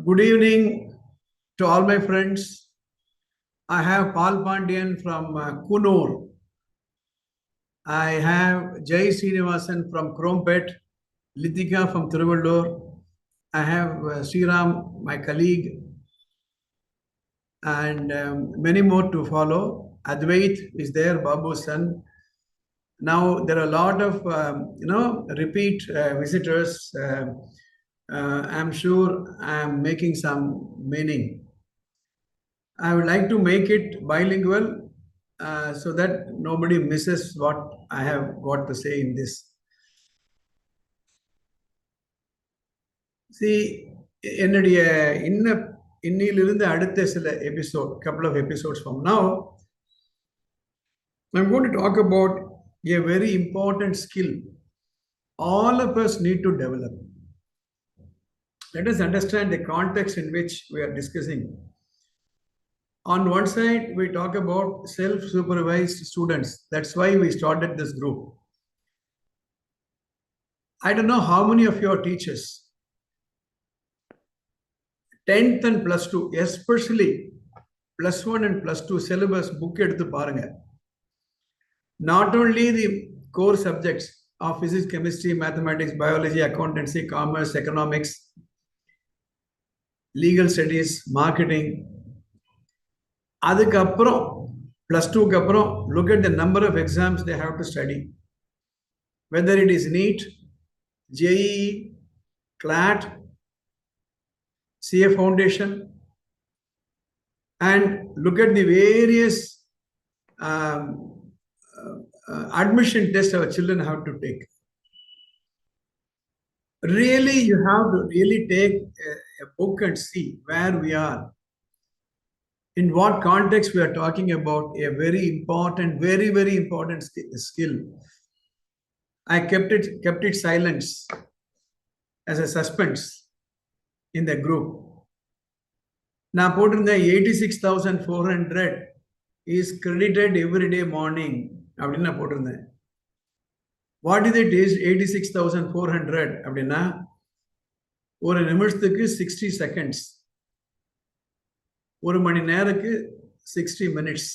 Good evening to all my friends. I have Paul Pandian from Kunur. I have Jai Srinivasan from Krompet, Litika from Thiruvallur. I have Sriram, my colleague, and many more to follow. Advait is there, Babu's son. Now there are a lot of repeat visitors. I'm sure I'm making some meaning. I would like to make it bilingual so that nobody misses what I have got to say in this. See, என்னுடைய இன்னிலிருந்து அடுத்த சில episode, couple of episodes from now, I'm going to talk about a very important skill all of us need to develop. Let us understand the context in which we are discussing. On one side, we talk about self-supervised students. That's why we started this group. I don't know how many of your teachers, 10th and plus 2, especially plus 1 and plus 2 syllabus book eduthu parunga. Not only the core subjects of physics, chemistry, mathematics, biology, accountancy, commerce, economics, legal studies, marketing. அதுக்கப்புறம் plus 2க்கு அப்புறம் look at the number of exams they have to study. Whether it is NEET, JEE, CLAT, CA Foundation, and look at the various admission tests our children have to take. Really, you have to really take a book and see where we are. In what context we are talking about a very important, very, very important skill. I kept it silence as a suspense in the group. Now, put in the 86,400 is credited every day morning. What is it is 86,400? அப்படின்னா ஒரு நிமிஷத்துக்கு 60 seconds. ஒரு மணி நேரத்துக்கு 60 minutes.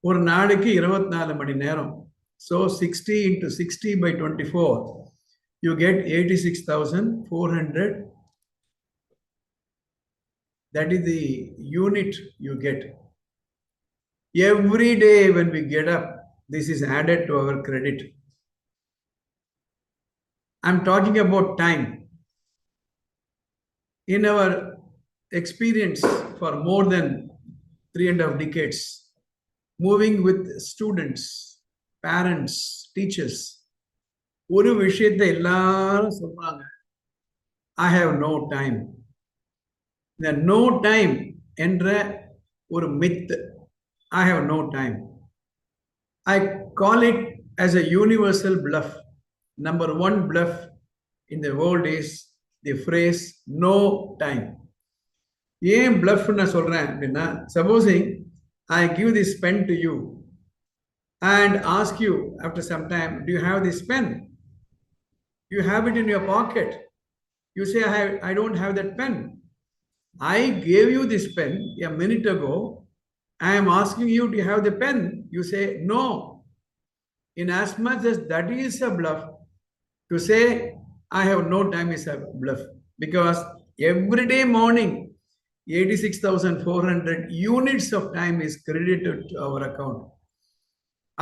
ஒரு நாளைக்கு 24 மணி நேரம். So 60 into 60 by 24, you get 86,400. That is the unit you get. Every day when we get up, this is added to our credit. I'm talking about time. In our experience for more than 3.5 decades, moving with students, parents, teachers, ஒரு விஷயத்தை எல்லாரும் சொல்றாங்க, I have no time. The no time என்ற ஒரு myth. I have no time. I call it as a universal bluff. Number one bluff in the world is the phrase no time. ஏன் bluff நான் சொல்றேன் அப்படின்னா, supposing I give this pen to you and ask you after some time, do you have this pen? You have it in your pocket. You say, I don't have that pen. I gave you this pen a minute ago. I am asking you, do you have the pen? You say, no. In as much as that is a bluff, to say, I have no time is a bluff. Because every day morning, 86,400 units of time is credited to our account.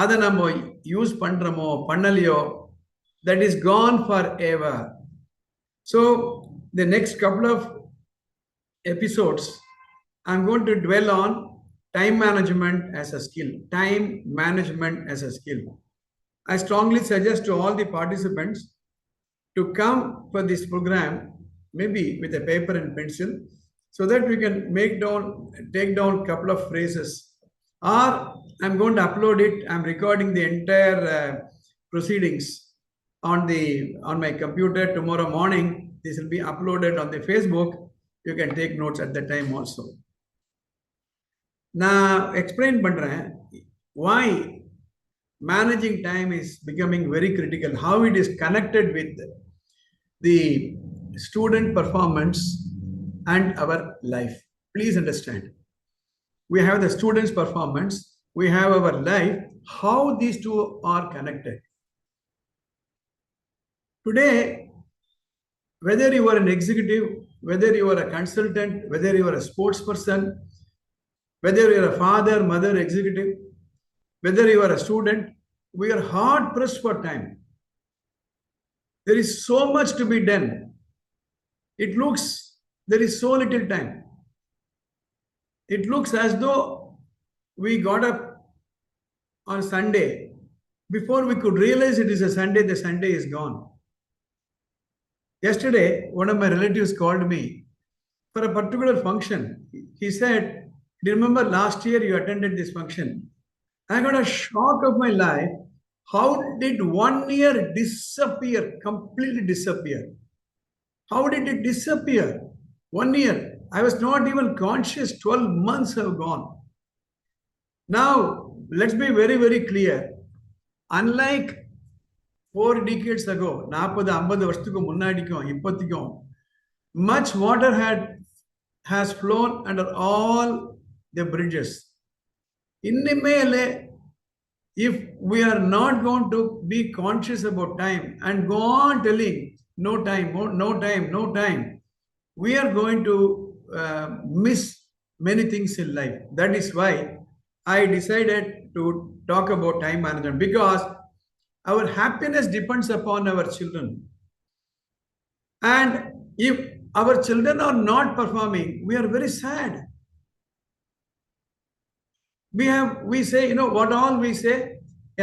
Adha nammo use pandramo, pannaliyo, that is gone forever. So, the next couple of episodes, I'm going to dwell on time management as a skill. Time management as a skill. I strongly suggest to all the participants to come for this program, maybe with a paper and pencil, so that we can take down a couple of phrases. Or I'm going to upload it. I'm recording the entire proceedings on my computer tomorrow morning. This will be uploaded on the Facebook. You can take notes at that time also. Now, explain pandren why managing time is becoming very critical, how it is connected with the student performance and our life. Please understand. We have the students' performance, we have our life, how these two are connected. Today, whether you are an executive, whether you are a consultant, whether you are a sports person, whether you are a father, mother, executive, whether you are a student, we are hard pressed for time. There is so much to be done. It looks there is so little time. It looks as though we got up on Sunday. Before we could realize it is a Sunday, the Sunday is gone. Yesterday, one of my relatives called me for a particular function. He said, "Do you remember last year you attended this function?" I got a shock of my life. How did 1 year disappear, completely disappear? How did it disappear? 1 year. I was not even conscious. 12 months have gone. Now, let's be very, very clear. Unlike 4 decades ago, 40, 50 வருஷத்துக்கு முன்னாடிக்கும் இப்போதைக்கும், much water has flown under all the bridges. Innimele, if we are not going to be conscious about time and go on telling no time, no time, no time, we are going to miss many things in life. That is why I decided to talk about time management, because our happiness depends upon our children. And if our children are not performing, we are very sad. We say, you know what all we say,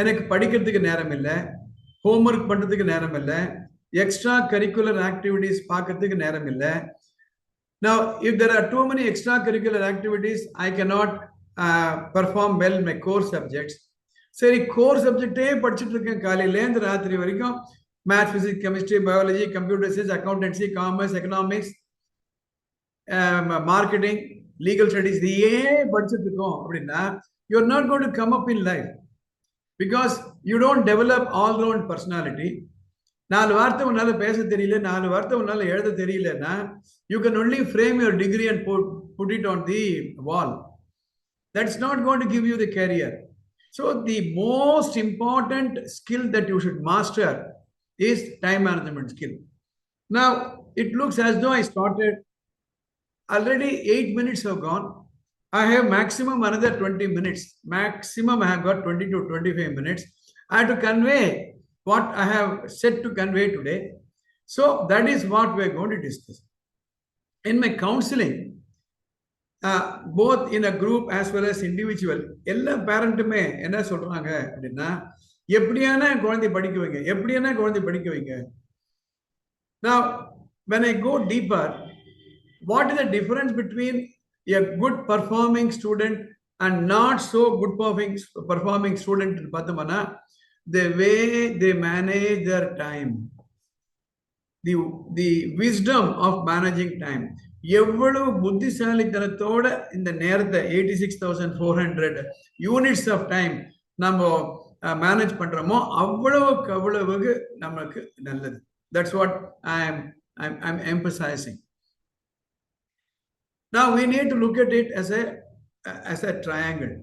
எனக்கு படிக்கிறதுக்கு நேரம் இல்லை, homework பண்றதுக்கு நேரம் இல்லை, extra curricular activities பார்க்கறதுக்கு நேரம் இல்லை. Now, if there are too many extracurricular activities, I cannot perform well in my core subjects. சரி, கோர் சப்ஜெக்டே படிச்சுட்டு இருக்கேன் காலையிலேருந்து ராத்திரி வரைக்கும். Maths, physics, chemistry, biology, computer science, accountancy, commerce, economics, marketing, legal studies, இதையே படிச்சுட்டு இருக்கோம் அப்படின்னா, you are not going to come up in life, because you don't develop all round personality. 4 வார்த்தை உன்னால பேச தெரியல, 4 வார்த்தை உன்னால எழுத தெரியலன்னா, you can only frame your degree and put it on the wall. That's not going to give you the career. So the most important skill that you should master is time management skill. Now, it looks as though I started already 8 minutes have gone. I have maximum another 20 minutes. Maximum I have got 20 to 25 minutes. I have to convey what I have said to convey today. So that is what we are going to discuss. In my counseling, both in a group as well as individual, எல்லா பேரண்ட்டுமே என்ன சொல்றாங்க அப்படின்னா, எப்படியான குழந்தை படிக்க வைங்க, எப்படியான குழந்தை படிக்க வைங்க. Now, when I go deeper, what is the difference between a good performing student and not so good performing student? பார்த்தோம்னா, the way they manage their time, the wisdom of managing time. எவ்வளவு புத்திசாலித்தனத்தோட இந்த நேரத்தை 86,400 units of time நம்ம manage பண்றோமோ அவ்வளவுக்கு அவ்வளவுக்கு நமக்கு நல்லது. That's what I'm emphasizing. Now we need to look at it as a triangle.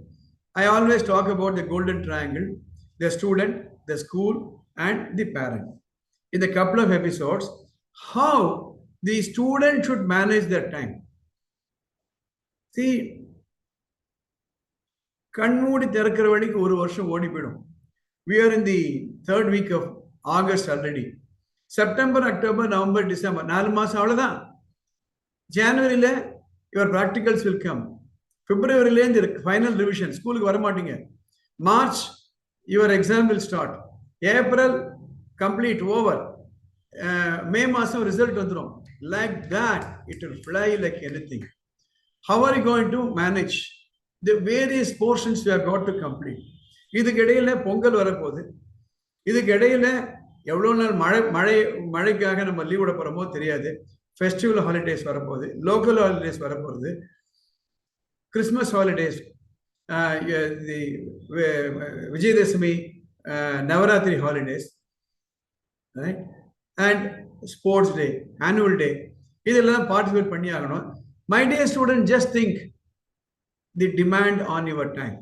I always talk about the golden triangle: the student, the school, and the parent. In the couple of episodes, how the student should manage their time. See, கண்மூடி திறக்கிற வழிக்கு ஒரு வருஷம் ஓடி போயிடும். We are in the 3rd week of August already. September, October, November, December, 4 மாசம் அவ்வளவுதான். ஜனவரியில your practicals will come. February இந்த final revision, ஸ்கூலுக்கு வர மாட்டீங்க. March, your exam will start. April, complete, over. May மாசம் ரிசல்ட் வந்துடும். Like that, it will fly like anything. How are you going to manage the various portions you have got to complete? இதுக்கு இடையில பொங்கல் வரப்போகுது. இதுக்கு இடையில எவ்வளவு நாள் மழைக்காக நம்ம லீவ் விட போறோமோ தெரியாது. ஃபெஸ்டிவல் ஹாலிடேஸ் வரப்போகுது, லோக்கல் ஹாலிடேஸ் வரப்போகுது, Christmas holidays, Vijayadashami, Navaratri holidays, right? And sports day, annual day. இதெல்லாம் participate பண்ணி ஆகணும். My dear student, just think the demand on your time.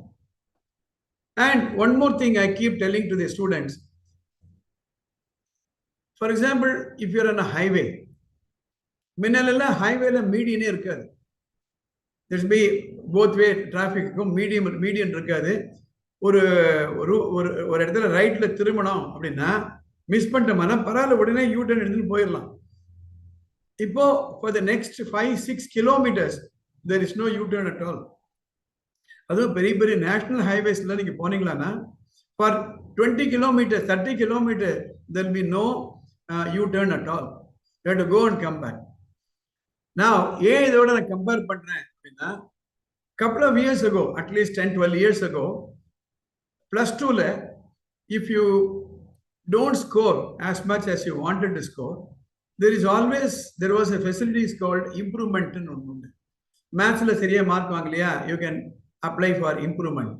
And one more thing I keep telling to the students. For example, if you're on a highway, முன்னெல்லாம் ஹைவேல மீடியனே இருக்காது. There's be both way traffic median இருக்காது. ஒரு ஒரு இடத்துல ரைட்ல திரும்பணும் அப்படின்னா மிஸ் பண்ணிட்டோம்னா பரவாயில்ல, உடனே யூ டர்ன் எடுத்துட்டு போயிடலாம். இப்போ for the next 5-6 kilometers there is no U-turn at all. அதுவும் பெரிய பெரிய நேஷனல் ஹைவேஸ்ல நீங்க போனீங்களான்னா for 20 kilometers 30 kilometers there will be no U-turn at all. You have to go and come back. Now ஏன் இதோட நான் கம்பேர் பண்றேன் அப்படின்னா, couple of years ago, at least 10-12 years ago, +2 if you don't score as much as you wanted to score, there was a facility called improvement in maths la seriya mark vaangaliya, you can apply for improvement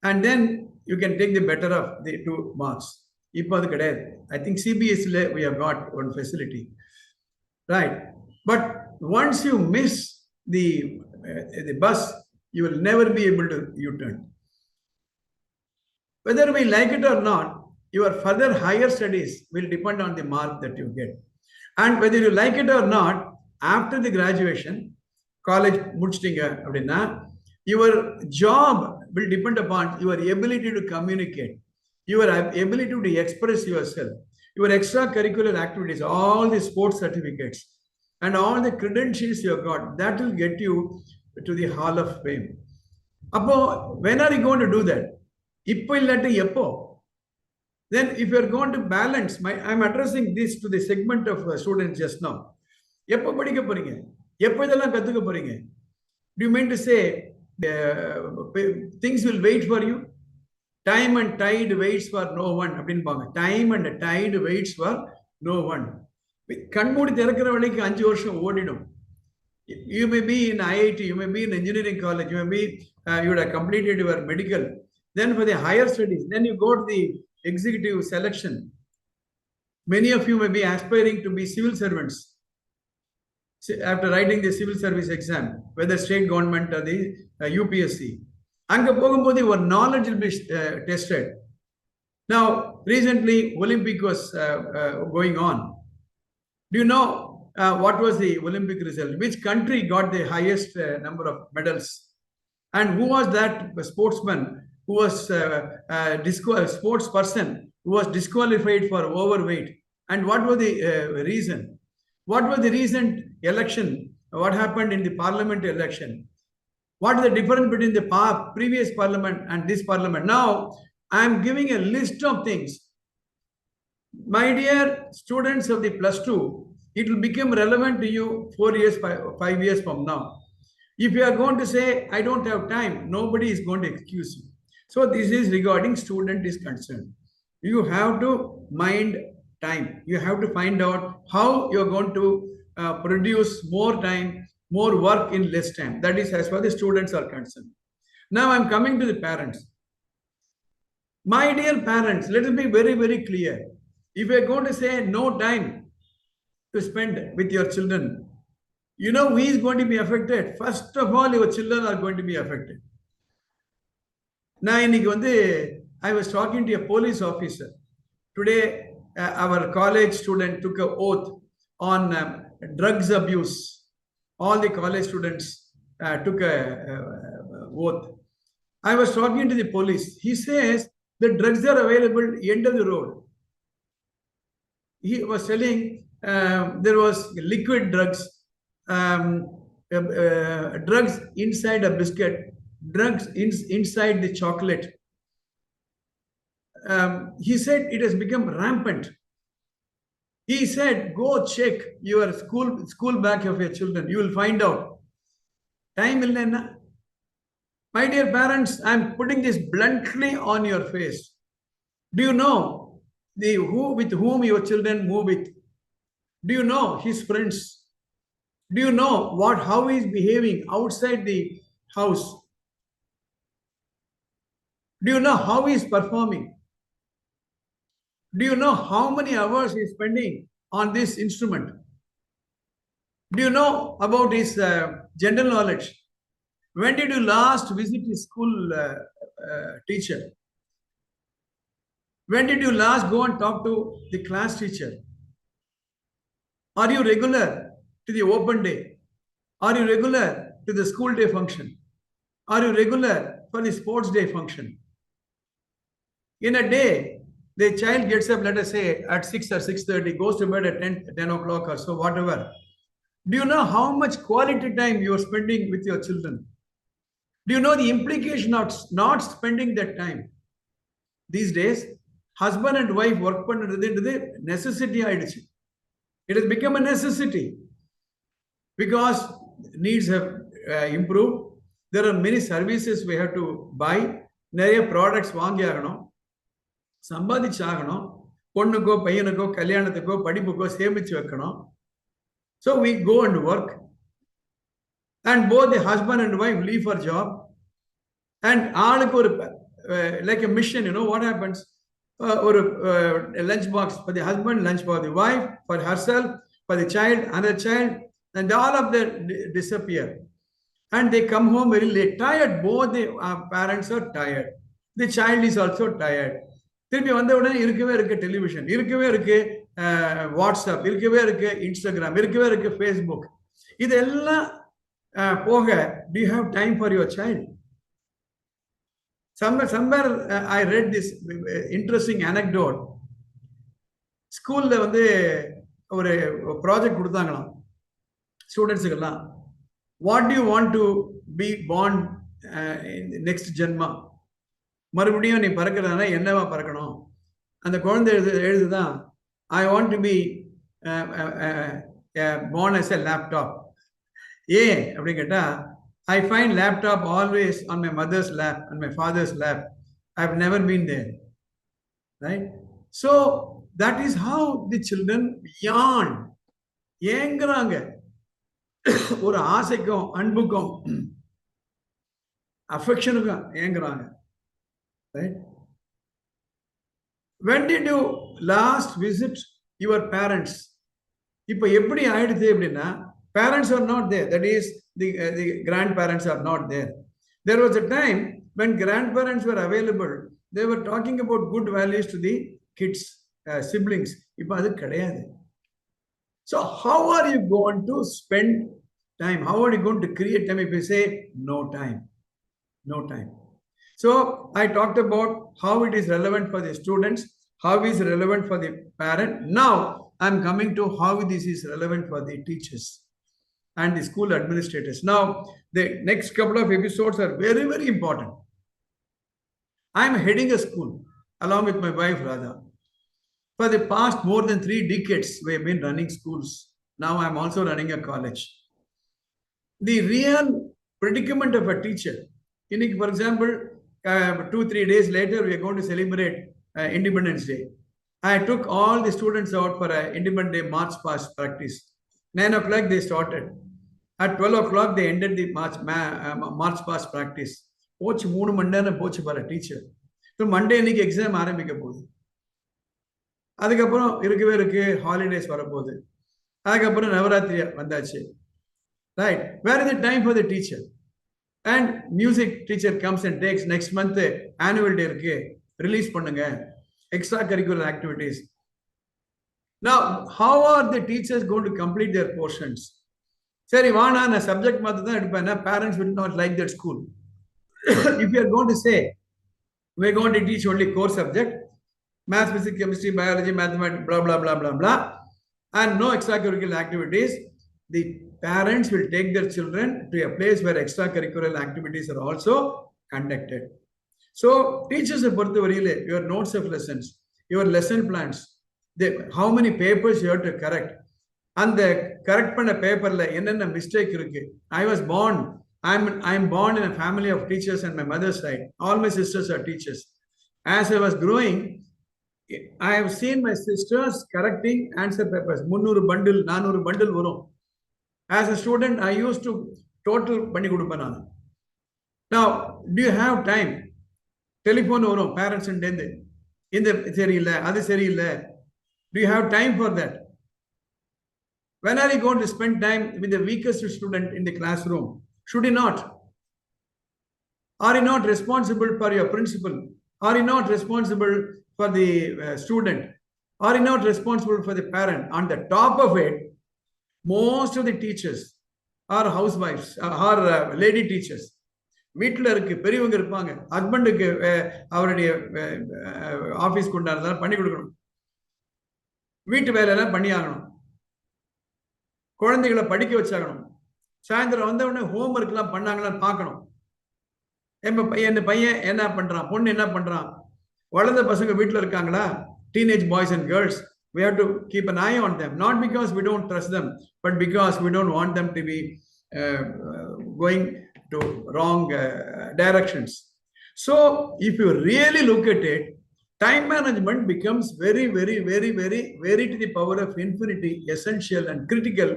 and then you can take the better of the 2 marks. Ipo adu kedai, I think CBSE la we have got one facility, right? But once you miss the bus, you will never be able to U-turn. Whether we like it or not, your further higher studies will depend on the mark that you get. And whether you like it or not, after the graduation, college முடிச்சிட்டீங்க அப்படின்னா, your job will depend upon your ability to communicate, your ability to express yourself, your extracurricular activities, all the sports certificates, and all the credentials you have got, that will get you to the Hall of Fame. Appo, when are you going to do that? Ippo illatti eppo? Then if you are going to balance, I'm addressing this to the segment of students just now. Eppo padikka poringa? Eppo idella kattukka poringa? Do you mean to say things will wait for you? Time and tide waits for no one. Time and tide waits for no one. கண்மூடி திறக்கிற வழிக்கு 5 வருஷம் ஓடிடும். You may be in IIT, you may be in engineering college, you may be, you would have completed your medical. Then for the higher studies, then you go to the executive selection. Many of you may be aspiring to be civil servants after writing the civil service exam, whether state government or the UPSC. Anga pogumbodhu your knowledge will be tested. Now, recently Olympic was going on. Do you know what was the Olympic result? Which country got the highest number of medals? And who was that sportsman who was sports person who was disqualified for overweight? And what was the reason? What was the recent election? What happened in the parliament election? What is the difference between the previous parliament and this parliament? Now, I am giving a list of things. My dear students of the +2, it will become relevant to you 4 years, 5 years from now. If you are going to say, I don't have time, nobody is going to excuse you. So this is regarding student is concerned. You have to mind time. You have to find out how you are going to produce more time, more work in less time. That is as far as the students are concerned. Now I'm coming to the parents. My dear parents, let us be very, very clear. If you are going to say no time to spend with your children, you know who is going to be affected? First of all, your children are going to be affected. Now, I was talking to a police officer. Today, our college student took an oath on drugs abuse. All the college students took an oath. I was talking to the police. He says the drugs are available at the end of the road. He was telling there was liquid drugs, drugs inside a biscuit, drugs inside the chocolate. He said it has become rampant. He said, go check your school bag of your children. You will find out. Time illenna. My dear parents, I am putting this bluntly on your face. Do you know with whom your children move with? Do you know his friends? Do you know how he is behaving outside the house? Do you know how he is performing? Do you know how many hours he is spending on this instrument? Do you know about his general knowledge? When did you last visit his school teacher? When did you last go and talk to the class teacher? Are you regular to the open day? Are you regular to the school day function? Are you regular for the sports day function? In a day, the child gets up, let us say, at 6 or 6:30, goes to bed at 10 o'clock or so, whatever. Do you know how much quality time you are spending with your children? Do you know the implication of not spending that time? These days, husband and wife work பண்ணுறது necessity ஆயிடுச்சு. It has become a necessity because needs have improved. There are many services we have to buy. நிறைய products வாங்கி ஆகணும், சம்பாதிச்சாகணும், பொண்ணுக்கோ பையனுக்கோ கல்யாணத்துக்கோ படிப்புக்கோ சேமிச்சு வைக்கணும். So we go and work, and both the husband and wife leave for job, and ஆளுக்கு ஒரு like a mission, you know what happens? Or a lunch box for the husband, lunch for the wife, for herself, for the child, another child, and all of them disappear. And they come home very late, tired. Both the parents are tired. The child is also tired. திருப்பி வந்த உடனே இருக்கவே இருக்கு television, இருக்கவே இருக்கு WhatsApp, இருக்கவே இருக்கு Instagram, இருக்கவே இருக்கு ஃபேஸ்புக். இதெல்லாம் போக, do you have time for your child? Somewhere I read this interesting anecdote. ஸ்கூல்ல வந்து ஒரு ப்ராஜெக்ட் கொடுத்தாங்களாம் ஸ்டூடெண்ட்ஸுக்கெல்லாம். What do you want to be born next janma? மறுபடியும் நீ பறக்கிறதுனா என்னவா பறக்கணும்? அந்த குழந்தை எழுதுதான், I want to be born as a laptop. ஏன் அப்படின்னு கேட்டா, I find laptop always on my mother's lap and my father's lap. I've never been there. Right? So that is how the children yawn. ஏங்குறாங்க ஒரு ஆசைக்கும் அன்புக்கும் அஃபெக்ஷனுக்கும் ஏங்குறாங்க. Right? When did you last visit your parents? இப்போ எப்படி ஆயிடுது அப்படின்னா, parents are not there. That is, the grandparents are not there. There was a time when grandparents were available. They were talking about good values to the kids, siblings. இப்போ அது கிடையாது. So how are you going to spend time? How are you going to create time if you say no time? No time. So I talked about how it is relevant for the students, how it is relevant for the parent. Now I'm coming to how this is relevant for the teachers and the school administrators. Now, the next couple of episodes are very, very important. I'm heading a school along with my wife, Radha. For the past more than 3 decades, we have been running schools. Now I'm also running a college. The real predicament of a teacher, for example, 2-3 days later, we are going to celebrate Independence Day. I took all the students out for an Independence Day march past practice. 9 o'clock they started. At 12 o'clock they ended the march past practice. போச்சு 3 மணி நேரம் போச்சு பாரு teacher. இப்போ Monday இன்னைக்கு exam ஆரம்பிக்க போகுது. அதுக்கப்புறம் இருக்கவே இருக்கு ஹாலிடேஸ் வரப்போகுது. அதுக்கப்புறம் நவராத்திரி வந்தாச்சு. Right? Where is the time for the teacher? And music teacher comes and takes next month annual day இருக்கு, ரிலீஸ் பண்ணுங்க, extra curricular activities. Now, how are the teachers going to complete their portions? சரி வானா நான் subject மாத்த தான் எடுப்பேன். Parents will not like that school. If you are going to say we are going to teach only core subject, math, physics, chemistry, biology, mathematics, blah blah blah blah blah, and no extracurricular activities, the parents will take their children to a place where extracurricular activities are also conducted. So teachers are பொறுத்தவரையில your notes of lessons, your lesson plans, how many papers you have to correct, and the correct பண்ண பேப்பர்ல என்னென்ன mistake இருக்கு. I'm born in a family of teachers on my mother's side. All my sisters are teachers. As I was growing, I have seen my sisters correcting answer papers. 300 bundle 400 bundle வரும். As a student, I used to total பண்ணி கொடுப்பேன் நான். Now, do you have time? Telephone வரும் parents and இந்த சரியில்லை அது சரியில்லை. Do you have time for that? When are you going to spend time with the weakest student in the classroom? Should you not? Are you not responsible for your principal? Are you not responsible for the student? Are you not responsible for the parent? On the top of it, most of the teachers are housewives, are lady teachers. வீட்டில் இருக்கு பெரியவங்க இருப்பாங்க, ஹஸ்பண்டுக்கு அவருடைய office கொண்டாடுறதெல்லாம் பண்ணி கொடுக்கணும், வீட்டு வேலையெல்லாம் பண்ணி ஆகணும், குழந்தைகளை படிக்க வச்சாகணும், சாயந்தரம் வந்த உடனே ஹோம் ஒர்க்லாம் பண்ணாங்களான்னு பார்க்கணும். என் பையன் என்ன பண்றான், பொண்ணு என்ன பண்றான், வளர்ந்த பசங்க வீட்டில் இருக்காங்களா, teenage boys and girls, we have to keep an eye on them, not because we don't trust them, but because we don't want them to be going to wrong directions. So if you really look at it, time management becomes very, very, very, very, very to the power of infinity essential and critical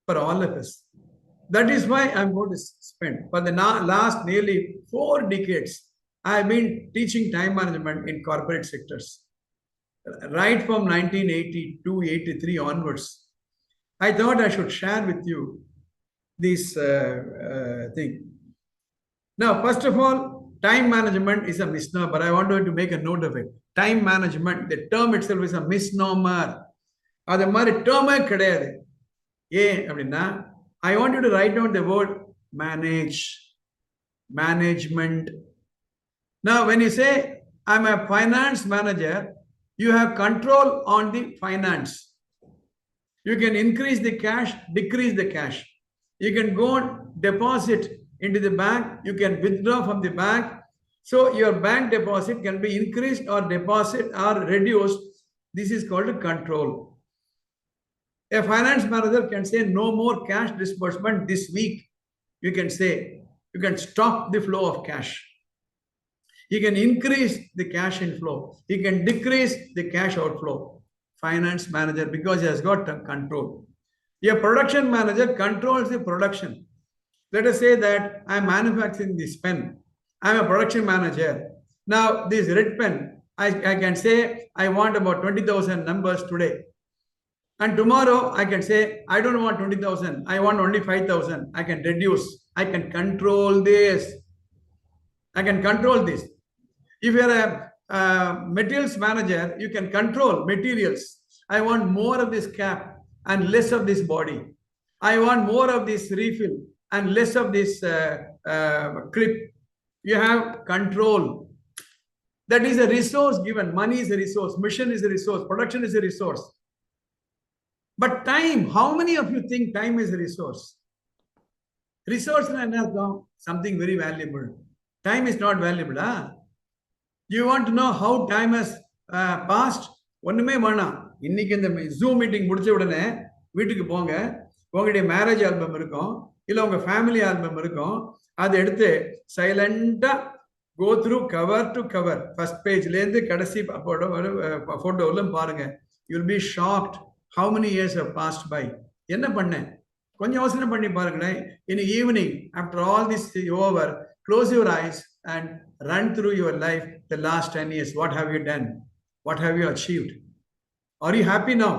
for all of us. That is why I'm going to spend for the last nearly 4 decades. I've been teaching time management in corporate sectors, right from 1982-83 onwards. I thought I should share with you this thing. Now, first of all, time management is a misnomer. I want to make a note of it. Time management, the term itself is a misnomer. அது மாதிரி டேர்மே கிடையாது. ஏன் அப்படின்னா, I want you to write down the word manage, management. Now, when you say, I'm a finance manager, you have control on the finance. You can increase the cash, decrease the cash. You can go and deposit into the bank. You can withdraw from the bank. So your bank deposit can be increased or deposit or reduced. This is called control. A finance manager can say no more cash disbursement this week. You can say, you can stop the flow of cash. He can increase the cash inflow. He can decrease the cash outflow. Finance manager, because he has got control. A production manager controls the production. Let us say that I'm manufacturing this pen. I'm a production manager. Now, this red pen, I can say I want about 20,000 numbers today. And tomorrow I can say, I don't want 20,000. I want only 5,000. I can reduce. I can control this. I can control this. If you're a materials manager, you can control materials. I want more of this cap and less of this body. I want more of this refill and less of this clip. You have control. That is a resource given. Money is a resource. Mission is a resource. Production is a resource. But time, how many of you think time is a resource? Resource is something very valuable. Time is not valuable. Huh? You want to know how time has passed? ஒண்ணுமே வேணாம். இன்னைக்கு இந்த zoom meeting முடிச்ச உடனே வீட்டுக்கு போங்க, உங்களுடைய marriage album இருக்கும், இல்ல உங்க ஃபேமிலி ஆல்பம் இருக்கும், அதை எடுத்து சைலண்டா go through cover to cover, first பேஜ்ல இருந்து கடைசி போட்டோவிலும் பாருங்க. You'll be shocked how many years have passed by. என்ன பண்ணேன் கொஞ்சம் யோசனை பண்ணி பாருங்களேன். in the evening, after all this is over, close your eyes and run through your life the last 10 years. What have you done? What have you achieved? Are you happy now?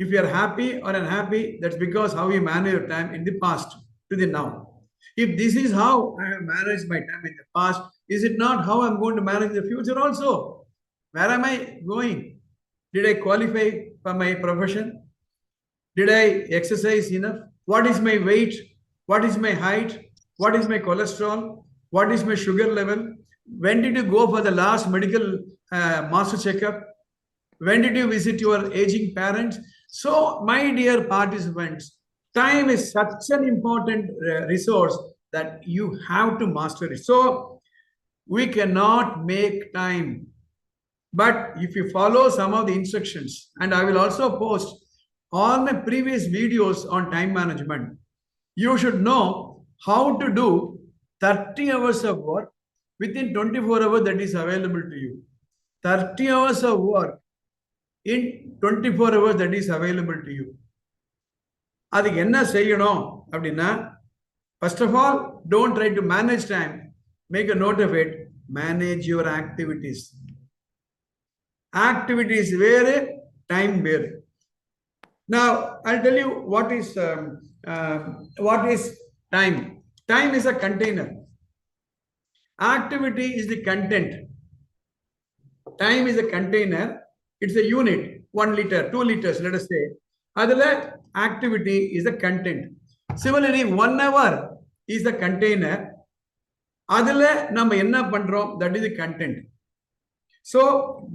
If you are happy or unhappy, that's because how you manage your time in the past to the now. If this is how I have managed my time in the past, is it not how I'm going to manage the future also? Where am I going? Did I qualify for my profession? Did I exercise enough? What is my weight? What is my height? What is my cholesterol? What is my sugar level? When did you go for the last medical master checkup? When did you visit your aging parents? So, my dear participants, time is such an important resource that you have to master it. So, we cannot make time. But if you follow some of the instructions, and I will also post all my previous videos on time management, you should know how to do 30 hours of work within 24 hours that is available to you. 30 hours of work in 24 hours that is available to you. அதுக்கு என்ன செய்யணும் அப்படின்னா, first of all, don't try to manage time. Make a note of it. Manage your activities. Activities வேறு, time வேறு. Now, I'll tell you what is time. Time is a container. Activity is the content. Time is a container. It's a unit, 1 liter, 2 liters, let us say. Adala activity is a content. Similarly, 1 hour is the container. Adala nama enna pandrom, that is the content. So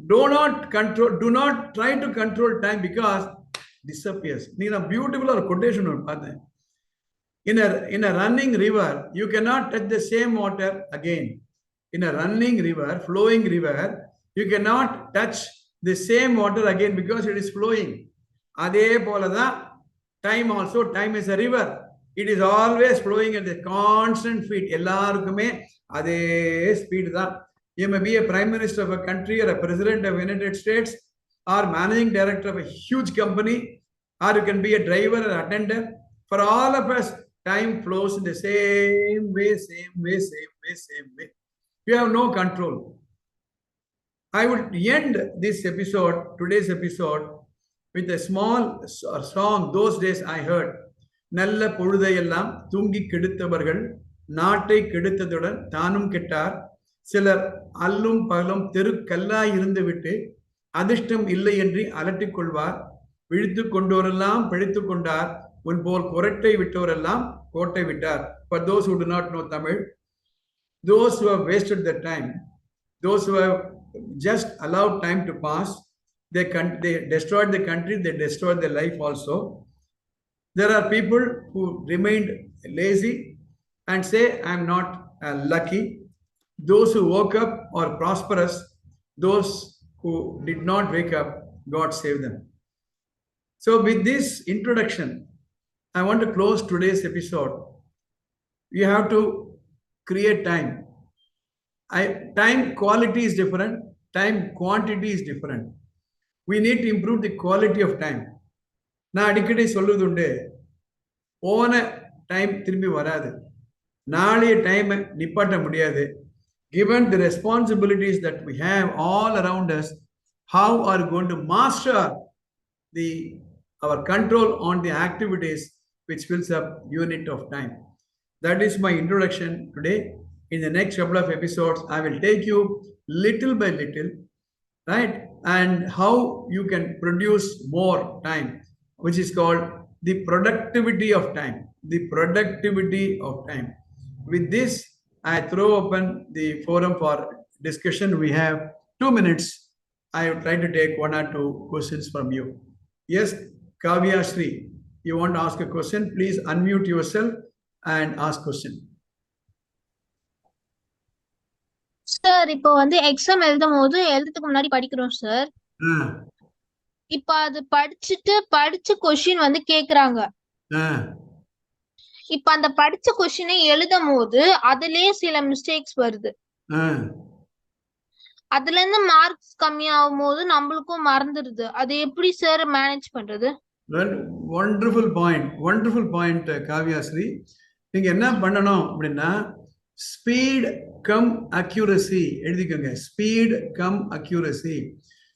do not try to control time because disappears. Need a beautiful or quotation. In a running river, you cannot touch the same water again. In a running river, flowing river, you cannot touch the same water again because it is flowing. Adhe polada, time also, time is a river. It is always flowing at a constant speed. Ellarkume adhe speed da. You may be a prime minister of a country or a president of the United States or managing director of a huge company, or you can be a driver or attendant. For all of us, time flows in the same way. You have no control. I would end this episode, today's episode, with a small song. Those days I heard. நல்ல பொழுதையெல்லாம் தூங்கி கெடுத்தவர்கள் நாட்டை கெடுத்ததுடன் தானும் கெட்டார். சிலர் அல்லும் பகலும் தெருக்கல்லாய் இருந்துவிட்டு அதிர்ஷ்டம் இல்லை என்று அலட்டிக் கொள்வார். விழித்து கொண்டோரெல்லாம் பிழைத்துக் கொண்டார். உன் போல் குரட்டை விட்டோரெல்லாம் கோட்டை விட்டார். For those who do not know Tamil, those who have wasted their time, those who have just allowed time to pass, they destroyed the country, they destroyed their life also. There are people who remained lazy and say, I'm not lucky. Those who woke up are prosperous. Those who did not wake up, God save them. So with this introduction, I want to close today's episode. You have to create time. Time quality is different. Time quantity is different. We need to improve the quality of time. நான் அடிக்கடி சொல்லுதுண்டு, போன time திரும்பி வராது, நாளைய time நிப்பாட்ட முடியாது. Given the responsibilities that we have all around us, how are we going to master our control on the activities which fills up unit of time? That is my introduction today. In the next couple of episodes, I will take you little by little, right? And how you can produce more time, which is called the productivity of time. The productivity of time. With this, I throw open the forum for discussion. We have 2 minutes. I will try to take 1 or 2 questions from you. Yes, Kavya Sri, you want to ask a question? Please unmute yourself and ask question. Sir, இப்போ வந்து exam எழுதும் போது எழுதுறதுக்கு முன்னாடி படிக்கிறோம் sir. இப்ப அது படிச்ச கொஸ்டின் வந்து கேக்குறாங்க. இப்ப அந்த படிச்ச கொஸ்டினை எழுதும் போது அதுலயே சில மிஸ்டேக்ஸ் வருது. அதுல இருந்து மார்க்ஸ் கம்மியாகும் போது நம்மளுக்கும் மறந்துடுது. அது எப்படி சார் மேனேஜ் பண்றது? Wonderful point, Kavya Sri. நீங்க என்ன பண்ணணும் அப்படின்னா, ஸ்பீட் கம் அக்யூரசி எழுதிக்கோங்க. Speed cum accuracy.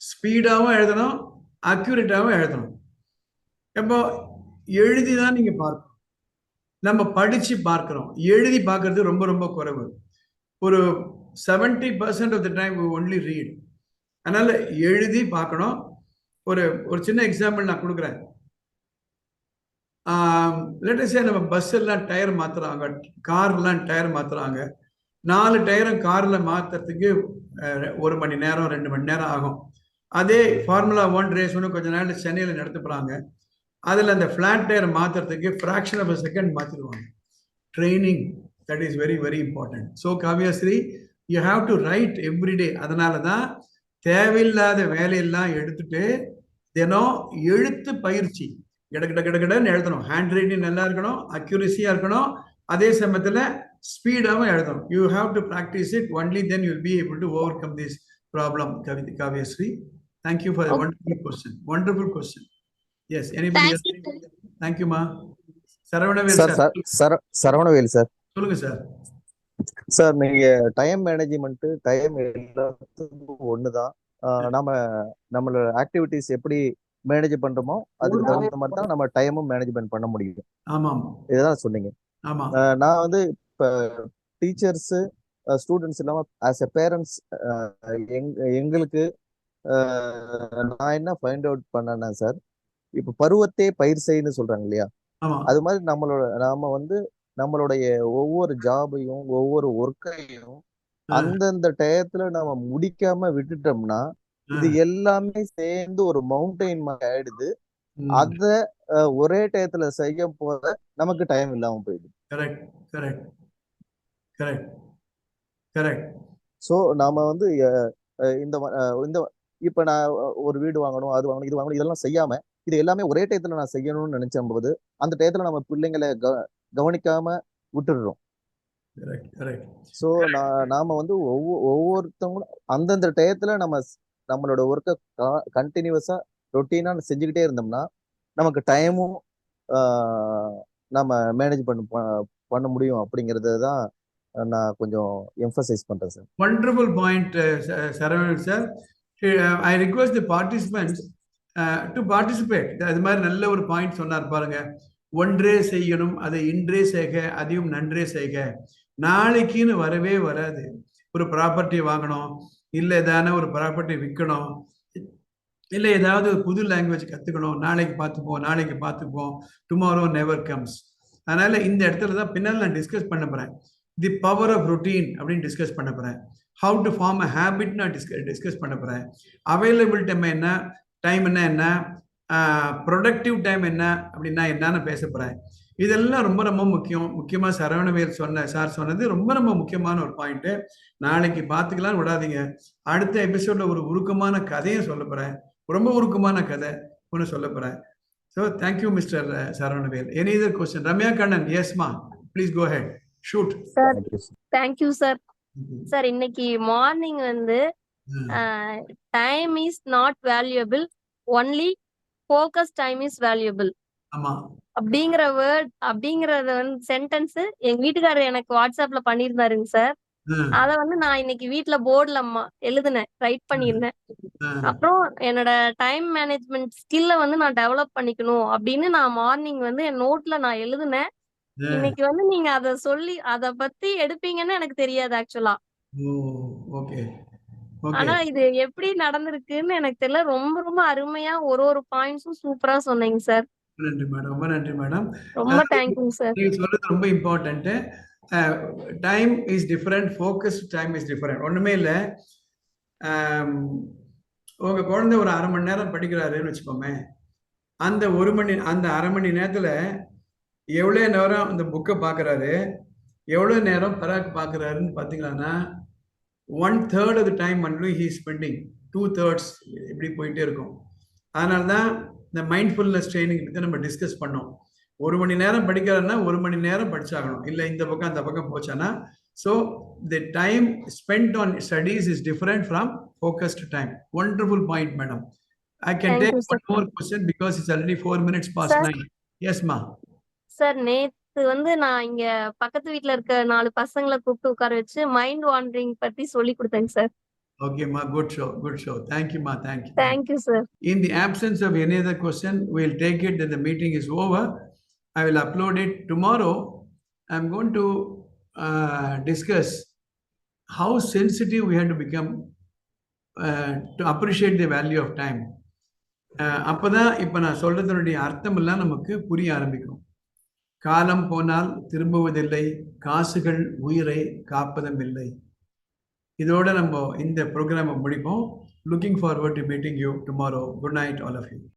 ஸ்பீடாகவும் எழுதணும், அக்யூரேட்டாகவும் எழுதணும். இப்போ எழுதிதான் நீங்க பார்க்கணும். நம்ம படிச்சு பார்க்கிறோம், எழுதி பார்க்கறது ரொம்ப ரொம்ப குறைவு. ஒரு 70% of the time we only read. அதனால எழுதி பார்க்கணும். ஒரு சின்ன எக்ஸாம்பிள் நான் கொடுக்குறேன். லெட் அஸ் சே நம்ம பஸ் எல்லாம் டயர் மாத்துறாங்க, கார்லாம் டயர் மாத்துறாங்க. 4 டயரும் கார்ல மாத்துறதுக்கு 1 மணி நேரம் 2 மணி நேரம் ஆகும். அதே ஃபார்முலா 1 ரேஸ் ஒன்று கொஞ்ச நேரம் சென்னையில் நடத்த போறாங்க. அதில் அந்த ஃபிளாட் டயர் மாத்துறதுக்கு ஃப்ராக்ஷன் ஆஃப் அ செகண்ட் மாத்திடுவாங்க. Training, that is very very important. So Kavyasri, you have to write every day. அதனால தான் தேவையில்லாத வேலையெல்லாம் எடுத்துட்டு தினம் எழுத்து பயிற்சி கடன்னு எழுதணும். ஹேண்ட் ரைட்டிங் நல்லா இருக்கணும், அக்யூரஸியா இருக்கணும், அதே சமயத்தில் ஸ்பீடாகவும் எழுதணும். You have to practice it. Only then you will be able to over come this problem. Kavyasri, thank you for a wonderful question. Yes, anybody else? Thank you, ma. Saravanavel sir. Saravanavel sir. சொல்லுங்க sir. Sir, நீங்க time management, time எல்லாத்துக்கும் ஒண்ணுதான். நம்மளோட activities எப்படி manage பண்றோமோ அதுக்கு தகுந்த மாதிரி தான் நம்ம டைமும் மேனேஜ்மெண்ட் பண்ண முடியும். ஆமாம் இதுதான் சொன்னீங்க. ஆமாம் நான் வந்து இப்ப டீச்சர்ஸ் ஸ்டூடெண்ட்ஸ் இல்லாம ஆஸ் எ பேரண்ட்ஸ் எங்களுக்கு நான் என்ன ஃபைண்ட் அவுட் பண்ணேன்னா சார், இப்ப பருவத்தே பயிர் செய்யன்னு சொல்றாங்க இல்லையா, ஆமாம் அது மாதிரி நாம வந்து நம்மளுடைய ஒவ்வொரு ஜாபையும் ஒவ்வொரு ஒர்க்கையும் அந்தந்த டயத்துல நம்ம முடிக்காம விட்டுட்டோம்னா இது எல்லாமே சேர்ந்து ஒரு மவுண்டெயின் மாதிரி ஆயிடுது. அத ஒரே டயத்துல செய்ய போத நமக்கு டைம் இல்லாம போயிடுது. Correct correct correct correct. So நாம வந்து இந்த இந்த இப்ப நான் ஒரு வீடு வாங்கணும், அது வாங்கணும், இது வாங்கணும், இதெல்லாம் செய்யாம இது எல்லாமே ஒரே டயத்துல நான் செய்யணும்னு நினைச்சும் போது அந்த டயத்துல நம்ம பிள்ளைங்களை கவனிக்காம விட்டுடுறோம். ஸோ நாம வந்து ஒவ்வொருத்தவங்களும் அந்தந்த டயத்துல நம்மளோட ஒர்க்கை கண்டினியூஸா ரொட்டீனா செஞ்சுக்கிட்டே இருந்தோம்னா நமக்கு டைமும் நம்ம மேனேஜ் பண்ண முடியும் அப்படிங்கறது தான் நான் கொஞ்சம் எம்பசைஸ் பண்றேன் sir. Wonderful point Saravanan sir. I request the participants to participate. அது மாதிரி நல்ல ஒரு பாயிண்ட் சொன்னார் பாருங்க. ஒன்றே செய்யணும், அதை இன்றே செய்க, அதையும் நன்றே செய்க. நாளைக்குன்னு வரவே வராது. ஒரு ப்ராப்பர்ட்டி வாங்கணும், இல்லை ஏதான ஒரு ப்ராப்பர்ட்டி விற்கணும், இல்லை ஏதாவது ஒரு புது லாங்குவேஜ் கற்றுக்கணும், நாளைக்கு பார்த்துப்போம். Tomorrow never comes. அதனால இந்த இடத்துல தான் பின்னால் நான் டிஸ்கஸ் பண்ண போறேன். தி பவர் ஆஃப் ரொட்டீன் அப்படின்னு டிஸ்கஸ் பண்ண போறேன். How to form a habit நான் டிஸ்கஸ் பண்ண போறேன். அவைலபிள் டைம் என்ன, ப்ரொடக்டிவ் டைம் என்ன அப்படின்னா என்னன்னு பேச போறேன். இதெல்லாம் ரொம்ப ரொம்ப முக்கியமா சரவணவேல் சார் சொன்னது ரொம்ப ரொம்ப முக்கியமான ஒரு பாயிண்ட். நாளைக்கு பார்த்துக்கலாம் விடாதீங்க. அடுத்த எபிசோட்ல ஒரு உருக்கமான கதையை சொல்ல போறேன். ரொம்ப உருக்கமான கதை ஒன்று சொல்ல போறேன். So thank you mister Saravanavel. Any other question? Ramya Kannan, yes ma, please go ahead, shoot. Sir thank you sir. Sir இன்னைக்கு மார்னிங் வந்து time is not valuable, only focus time is valuable அப்படிங்கிற அப்படிங்கறத வந்து சென்டென்ஸ் எங்க வீட்டுக்காரர் எனக்கு வாட்ஸ்அப்ல பண்ணியிருந்தாருங்க சார். அத வந்து நான் இன்னைக்கு வீட்டுல போர்டுல எழுதுனேன், ரைட் பண்ணியிருந்தேன். அப்புறம் என்னோட டைம் மேனேஜ்மெண்ட் ஸ்கில்ல வந்து நான் டெவலப் பண்ணிக்கணும் அப்படின்னு நான் மார்னிங் வந்து என் நோட்ல நான் எழுதுனேன். இன்னைக்கு வந்து நீங்க அத சொல்லி அத பத்தி எடுப்பீங்கன்னு எனக்கு தெரியாது ஆக்சுவலா. ஆனா இது எப்படி நடந்திருக்குன்னு எனக்கு தெரியல. ரொம்ப ரொம்ப அருமையா ஒரு பாயிண்ட்ஸும் சூப்பரா சொன்னீங்க சார். நன்றி மேடம், ரொம்ப நன்றி மேடம். ரொம்ப தேங்க்யூ சார். நீங்க சொல்றது ரொம்ப important. Time is different, focus time is different. ஒண்ணுமே இல்லை, உங்க குழந்தை ஒரு 1/2 மணி நேரம் படிக்கிறாருன்னு வச்சுக்கோமே, அந்த 1/2 மணி நேரத்துல எவ்வளவு நேரம் அந்த புக்கை பாக்குறாரு, எவ்வளவு நேரம் பராக் பாக்குறாருன்னு பாத்தீங்கன்னா 1/3 of the time only he is spending, 2/3 இப்படி போயிட்டே இருக்கும். அதனால்தான் இந்த மைண்ட்ஃபுல்னஸ் ட்ரைனிங் பற்றி நம்ம டிஸ்கஸ் பண்ணோம். 1 மணி நேரம் படிக்கிறாருன்னா 1 மணி நேரம் படிச்சாகணும், இல்லை இந்த பக்கம் அந்த பக்கம் போச்சானா. So the time spend on studies is different from focused time. Wonderful point madam. I can take one more question because it's already 4 minutes past 9. Yes ma. Sir நேத்து வந்து நான் இங்க பக்கத்து வீட்ல இருக்க 4 பசங்களை கூப்பிட்டு உட்கார வச்சு மைண்ட் வாண்டரிங் பத்தி சொல்லி கொடுத்தேங்க sir. Okay ma, good show. Thank you ma, thank you sir. In the absence of any other question, we'll take it that the meeting is over. I will upload it tomorrow. I'm going to discuss how sensitive we have to become to appreciate the value of time. அப்பதான் இப்ப நான் சொல்றதனுடைய அர்த்தம் எல்லாம் நமக்கு புரிய ஆரம்பிக்கும். காலம் போனால் திரும்புவதில்லை, காசுகள் உயிரை காப்பதும் இல்லை. இதோட நம்ம இந்த ப்ரோக்ராமை முடிப்போம். Looking forward to meeting you tomorrow. Good night all of you.